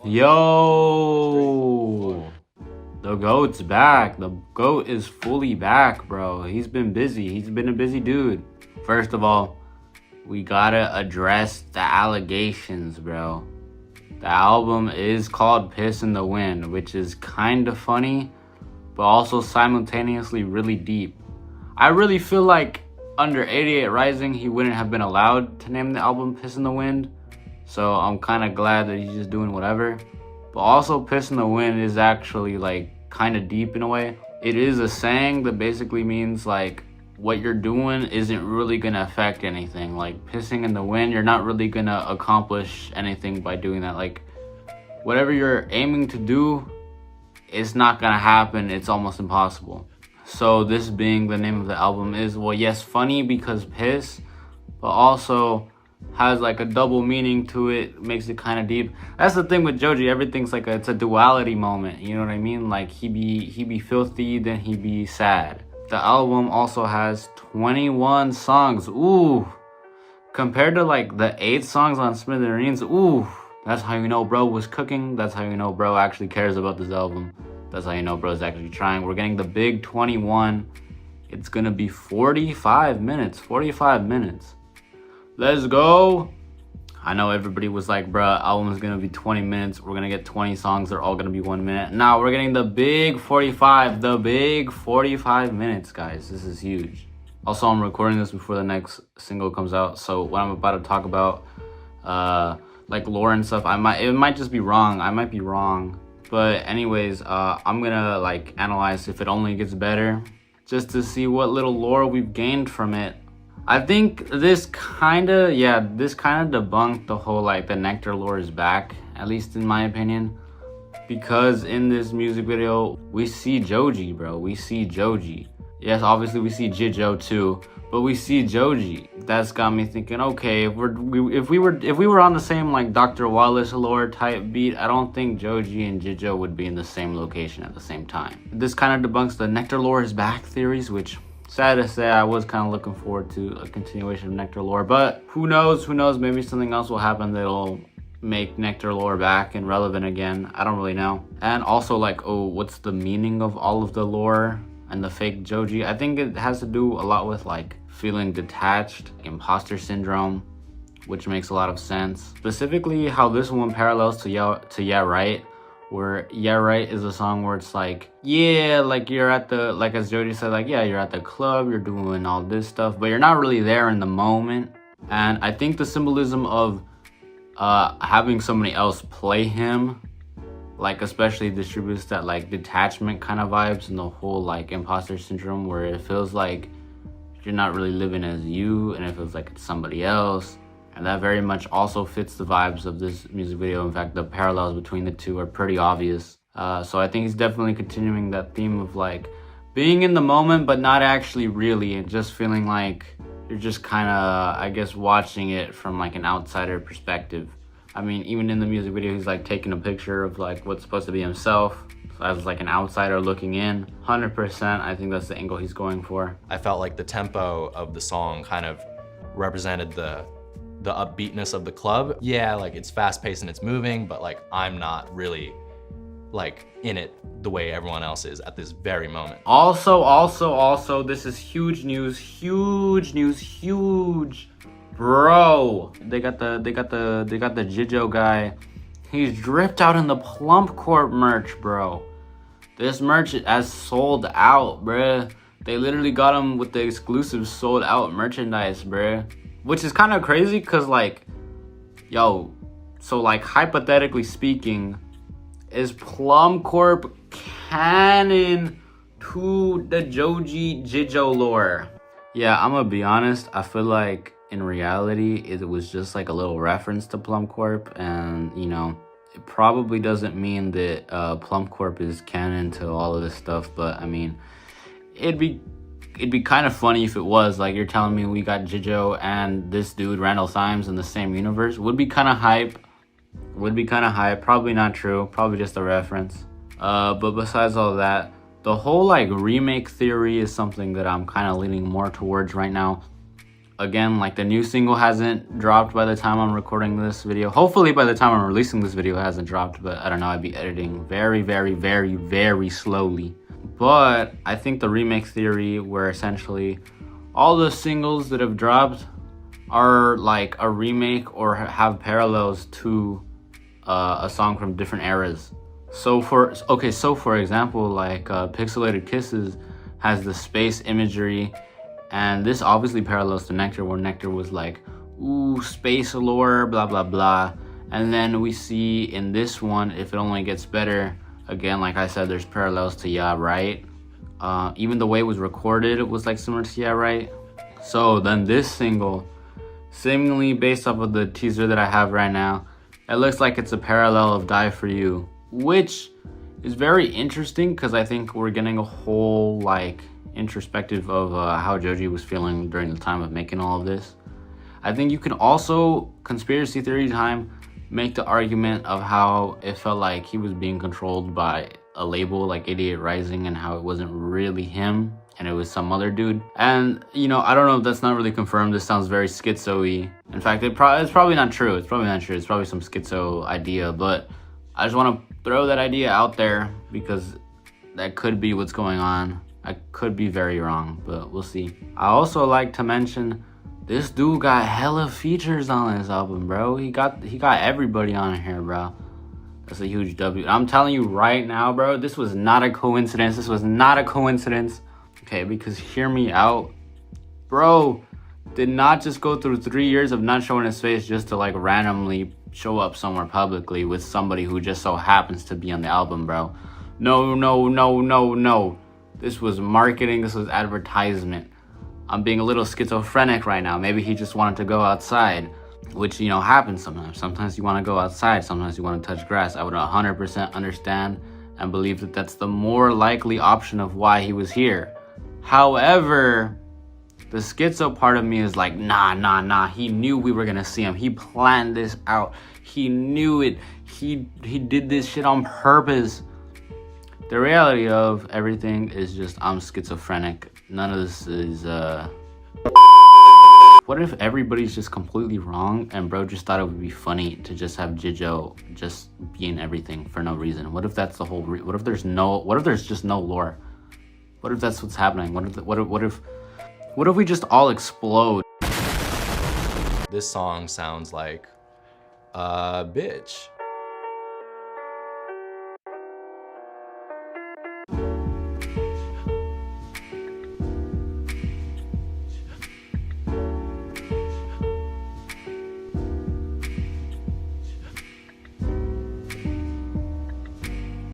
Yo, the GOAT's back. The GOAT is fully back, bro. He's been busy. He's been a busy dude. First of all, we gotta address the allegations, bro. The album is called Piss in the Wind, which is kind of funny, but also simultaneously really deep. I really feel like under 88 Rising, he wouldn't have been allowed to name the album Piss in the Wind. So I'm kind of glad that he's just doing whatever. But also Piss in the Wind is actually like kind of deep in a way. It is a saying that basically means like what you're doing isn't really gonna affect anything. Like pissing in the wind, you're not really gonna accomplish anything by doing that. Like whatever you're aiming to do, it's not gonna happen. It's almost impossible. So this being the name of the album is, well, yes, funny because piss, but also has like a double meaning to it, makes it kind of deep. That's the thing with Joji, everything's like it's a duality moment, you know what I mean? Like he be filthy, then he be sad. The album also has 21 songs. Ooh, compared to like the 8 songs on Smithereens. Ooh, that's how you know bro was cooking. That's how you know bro actually cares about this album. That's how you know bro's actually trying. We're getting the big 21. It's gonna be 45 minutes. 45 minutes. Let's go. I know everybody was like, bruh, album is gonna be 20 minutes. We're gonna get 20 songs. They're all gonna be 1 minute. Now we're getting the big 45. The big 45 minutes, guys. This is huge. Also, I'm recording this before the next single comes out. So what I'm about to talk about, like lore and stuff, it might just be wrong. I might be wrong. But anyways, I'm gonna like analyze if it only gets better, just to see what little lore we've gained from it. I think this kind of debunked the whole like the Nectar lore is back, at least in my opinion, because in this music video we see Joji, bro. We see Joji. Yes, obviously we see Jijo too, but we see Joji. That's got me thinking, okay, if we were on the same like Dr. Wallace lore type beat, I don't think Joji and Jijo would be in the same location at the same time. This kind of debunks the Nectar lore is back theories, which, sad to say, I was kind of looking forward to a continuation of Nectar lore, but who knows, maybe something else will happen that'll make Nectar lore back and relevant again. I don't really know. And also like, oh, what's the meaning of all of the lore and the fake Joji? I think it has to do a lot with like feeling detached, imposter syndrome, which makes a lot of sense. Specifically how this one parallels to Yeah Right, where Yeah Right is a song where it's like, yeah, like you're at the, like as Joji said, like, yeah, you're at the club, you're doing all this stuff, but you're not really there in the moment. And I think the symbolism of having somebody else play him, like especially distributes that like detachment kind of vibes and the whole like imposter syndrome, where it feels like you're not really living as you and it feels like it's somebody else. And that very much also fits the vibes of this music video. In fact, the parallels between the two are pretty obvious. So I think he's definitely continuing that theme of like being in the moment, but not actually really, and just feeling like you're just kind of, I guess, watching it from like an outsider perspective. I mean, even in the music video, he's like taking a picture of like what's supposed to be himself, so as like an outsider looking in. 100%, I think that's the angle he's going for. I felt like the tempo of the song kind of represented the upbeatness of the club. Yeah, like it's fast paced and it's moving, but like I'm not really like in it the way everyone else is at this very moment. Also, this is huge news, bro. They got the Jijo guy. He's dripped out in the Plum Corp merch, bro. This merch has sold out, bruh. They literally got him with the exclusive sold out merchandise, bruh. Which is kind of crazy, cause like, yo, so like hypothetically speaking, is Plum Corp canon to the Joji Jijo lore? Yeah, I'm gonna be honest, I feel like in reality, it was just like a little reference to Plum Corp, and you know, it probably doesn't mean that Plum Corp is canon to all of this stuff, but I mean, it'd be kind of funny if it was. Like, you're telling me we got Jijo and this dude, Randall Symes, in the same universe. Would be kind of hype. Probably not true. Probably just a reference. But besides all that, the whole like remake theory is something that I'm kind of leaning more towards right now. again, like the new single hasn't dropped by the time I'm recording this video. Hopefully by the time I'm releasing this video it hasn't dropped, but I don't know, I'd be editing very, very, very, very slowly. But I think the remix theory, where essentially all the singles that have dropped are like a remake or have parallels to a song from different eras. So for example, like Pixelated Kisses has the space imagery, and this obviously parallels to Nectar, where Nectar was like, ooh, space lore, blah blah blah. And then we see in this one, If It Only Gets Better, again, like I said, there's parallels to Yeah Right. Even the way it was recorded was like similar to Yeah Right. So then this single, seemingly based off of the teaser that I have right now, it looks like it's a parallel of Die For You, which is very interesting because I think we're getting a whole like introspective of how Joji was feeling during the time of making all of this. I think you can also, conspiracy theory time, make the argument of how it felt like he was being controlled by a label like 88 Rising, and how it wasn't really him and it was some other dude. And you know, I don't know if that's not really confirmed. This sounds very schizo-y. In fact, it's probably not true. It's probably not true. It's probably some schizo idea, but I just want to throw that idea out there because that could be what's going on. I could be very wrong, but we'll see. I also like to mention this dude got hella features on this album, bro. He got everybody on here, bro. That's a huge W. I'm telling you right now, bro, this was not a coincidence. This was not a coincidence. Okay, because hear me out. Bro did not just go through 3 years of not showing his face just to like randomly show up somewhere publicly with somebody who just so happens to be on the album, bro. No, no, no, no, no. This was marketing. This was advertisement. I'm being a little schizophrenic right now. Maybe he just wanted to go outside, which, you know, happens sometimes. Sometimes you want to go outside. Sometimes you want to touch grass. I would 100% understand and believe that that's the more likely option of why he was here. However, the schizo part of me is like, nah. He knew we were going to see him. He planned this out. He knew it. He did this shit on purpose. The reality of everything is just I'm schizophrenic. None of this is What if everybody's just completely wrong and bro just thought it would be funny to just have Jijo just be in everything for no reason? What if that's the whole what if there's just no lore? What if that's what's happening? What if we just all explode? This song sounds like a bitch.